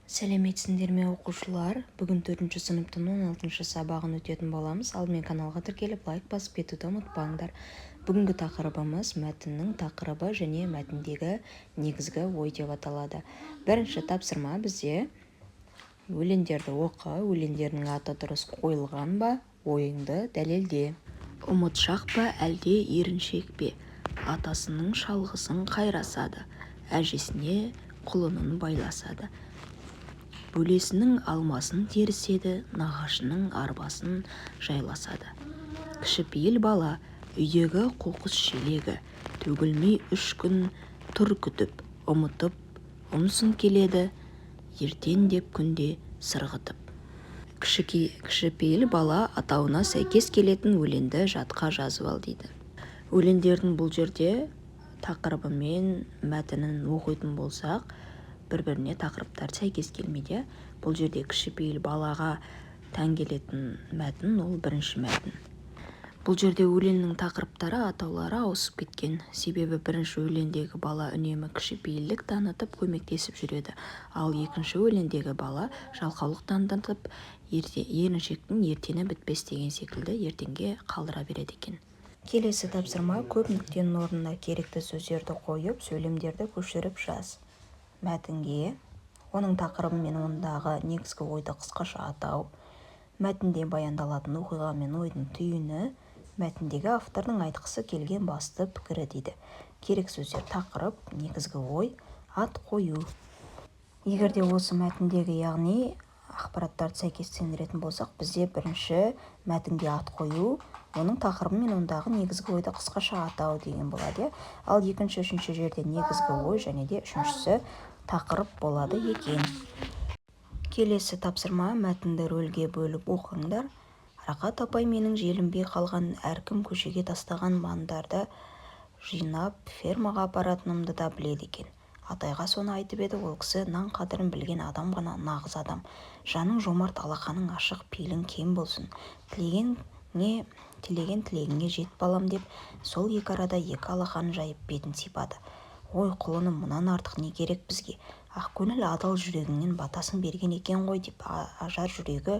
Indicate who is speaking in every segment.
Speaker 1: Сәлеметсіңдер ме оқушылар? Бүгін 4-ші сыныптың 16-шы сабағын өтетін боламыз. Алдымен каналға тіркеліп лайк басып кетуді ұмытпаңдар. Бүгінгі тақырыбымыз мәтіннің тақырыбы және мәтіндегі негізгі ой деп аталады. Бірінші тапсырма бізде өлеңдерді оқы, өлеңдердің аты дұрыс қойылған ба, ойыңды дәлелде. Ұмытшақ па әлде еріншек пе? Атасының шалғысын қайрасады, әжесіне құлынын байласады. Бөлесінің алмасын теріседі, нағашының арбасын жайласады. Кішіпейіл бала үйдегі қоқыс шелегі, төгілмей 3 күн тұр күтіп, ұмытып, ұмсын келеді, ертең деп күнде сырғытып. Кішіпейіл бала атауына сәйкес келетін өлеңді жатқа жазып ал дейді. Өлеңдердің бұл жерде тақырыбы мен мәтінін оқитын болсақ, бір-біріне тақырыптар сәйкес келмейді. Бұл жерде кішіпейіл балаға тән келетін мәтін ол бірінші мәтін. Бұл жерде өлеңнің тақырыптары, атаулары ауысып кеткен. Себебі бірінші өлеңдегі бала үнемі кішіпейілдік танытып көмектесіп жүреді. Ал екінші өлеңдегі бала жалқаулық танытып, еріншектің ертеңі бітпес деген секілді ертеңге қалдыра береді екен. Келесі тапсырма көп нүктенің орнына керекті сөздерді қойып, сөйлемдерді көшіріп жаз. Мәтінге, оның тақырыбы мен ондағы негізгі ойды қысқаша атау, мәтінде баяндалатын оқиға мен ойдың түйіні, мәтіндегі автордың айтқысы келген басты пікірі дейді. Керек сөздер тақырып, негізгі ой, ат қою. Егерде осы мәтіндегі яғни ақпараттарды сәйкестендіретін болсақ, бізде бірінші мәтінге ат қою, оның тақырыбы мен ондағы негізгі ойды қысқаша атау деген болады. Ал екінші, үшінші жерде негізгі ой және де үшіншісі тақырып болады екен. Келесі тапсырма мәтінді рөлге бөліп оқыңдар. Рақат апай менің желінбей қалған әркім көшеге тастаған мандарды жинап фермаға апаратынымды да біледі екен. Атайға соны айтып еді, ол кісі нан қадірін білген адам ғана нағыз адам. Жаның жомарт, алақаның ашық, пейілің кем болсын. Тілеген тілегіңе жет балам деп, сол екі арада екі алақанын жайып бетін сипады. Ой құлыным, мұнан артық не керек бізге? Ақкөңіл адал жүрегіңнен батасын берген екен ғой деп, ажар жүрегі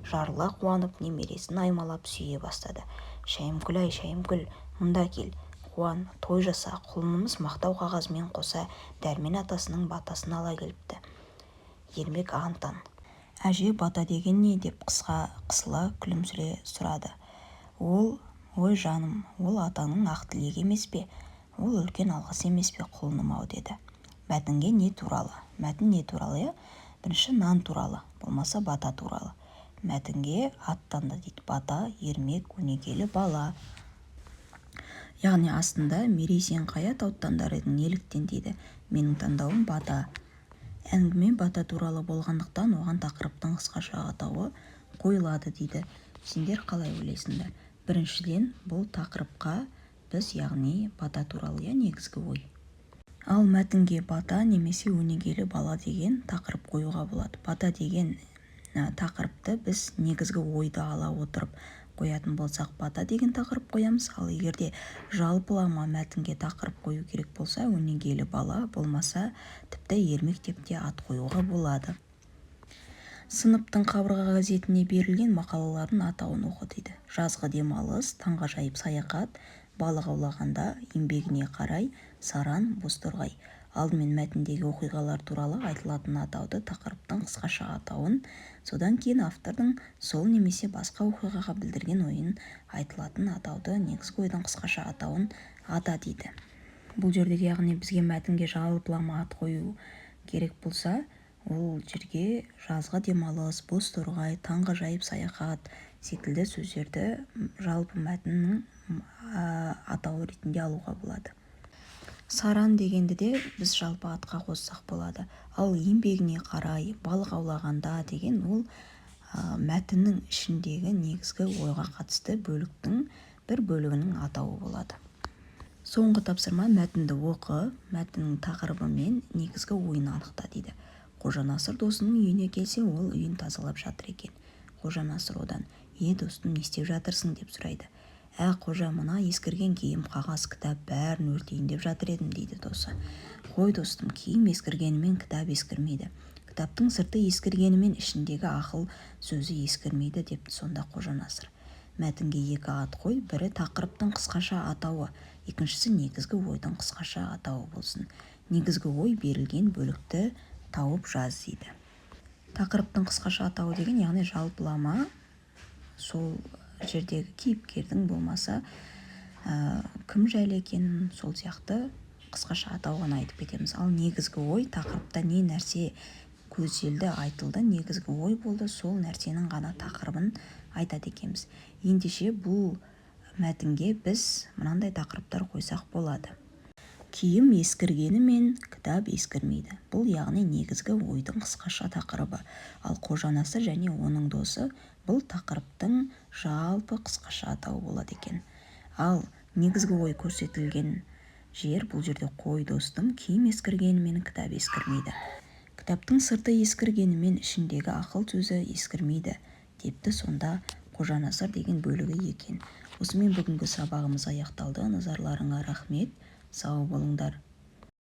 Speaker 1: жарыла қуанып, немересін аймалап сүйе бастады. Шайымкүл, ай Шайымкүл, мұнда кел, қуан, той жаса, құлынымыз мақтау қағазымен қоса дәрмен атасының батасын ала келіпті. Ермек ағантан. Әже, бата деген не деп қысыла күлімсіре сұрады. Ой жаным, ол атаның ақ тілегі емес пе? Ол үлкен алғыс емес пе құлыным ау деді. Мәтінге не туралы? Мәтін не туралы, я? Бірінші нан туралы, болмаса бата туралы. Мәтінге аттанды дейді. Бата, ермек, өнегелі бала. Яғни астында мерейсен қая тауттандар едің неліктен дейді. Менің таңдауым бата. Әңгіме бата туралы болғандықтан оған тақырыптың қысқаша атауы қойылады дейді. Сендер қалай ойлайсыңдар? Біріншіден, бұл тақырыпқа біз яғни бата туралы негізгі ой. Ал мәтінге бата немесе өнегелі бала деген тақырып қоюға болады. Бата деген тақырыпты біз негізгі ойды ала отырып қоятын болсақ, бата деген тақырып қоямыз. Ал егерде жалпылама мәтінге тақырып қою керек болса, өнегелі бала, болмаса тіпті ермек деп те ат қоюға болады. Сыныптың қабырға газетіне берілген мақалалардың атауын оқы дейді. Жазғы демалыс, таңғажайып саяхат, балық аулағанда, еңбегіне қарай, саран, бозторғай. Алдымен мәтіндегі оқиғалар туралы айтылатын атауды, тақырыптың қысқаша атауын, содан кейін автордың сол немесе басқа оқиғаға білдірген ойын айтылатын атауды, негізгі ойдың қысқаша атауын ата дейді. Бұл жерде яғни бізге мәтінге жалпылама ат қою керек болса, ол жерге жазғы демалыс, бозторғай, таңғажайып саяхат секілді сөздерді жалпы мәтіннің атауы ретінде алуға болады. Саран дегенді де біз жалпы атқа қоссақ болады. Ал еңбегіне қарай, балық аулағанда деген ол мәтіннің ішіндегі негізгі ойға қатысты бөліктің бір бөлігінің атауы болады. Соңғы тапсырма мәтінді оқы, мәтіннің тақырыбы мен негізгі ойын анықта дейді. Қожа Насыр досының үйіне келсе, ол үйін тазалап жатыр екен. Қожа Насыр одан, достым, не істеп жатырсың деп сұрайды. Қожа, мына ескірген киім, қағаз, кітап бәрін өртейін деп жатыр едім дейді досы. Қой достым, киім ескіргенімен кітап ескірмейді. кітаптың сырты ескіргенімен ішіндегі ақыл сөзі ескірмейді депті сонда Қожанасыр. Мәтінге екі ат қой, бірі тақырыптың қысқаша атауы, екіншісі негізгі ойдың қысқаша атауы болсын. Негізгі ой берілген бөлікті тауып жаз дейді. Тақырыптың қысқаша атауы деген яғни жалпылама, сол жердегі кейіпкердің болмаса кім жайлы екенін сол сияқты қысқаша атауын айтып кетеміз. Ал негізгі ой тақырыпта не нәрсе көзделді, айтылды, негізгі ой болды, сол нәрсенің ғана тақырыбын айтады екенбіз. Ендеше бұл мәтінге біз мынандай тақырыптар қойсақ болады. Киім ескіргенімен кітап ескірмейді. Бұл яғни негізгі ойдың қысқаша тақырыбы. Ал Қожанасыр және оның досы бұл тақырыптың жалпы қысқаша атауы болады екен. Ал негізгі ой көрсетілген жер бұл жерде қой достым, киім ескіргенімен кітап ескірмейді. Кітаптың сырты ескіргенімен ішіндегі ақыл сөзі ескірмейді депті сонда Қожанасыр деген бөлігі екен. Осымен бүгінгі сабағымыз аяқталды. Назарларыңа рахмет. Сау болыңдар.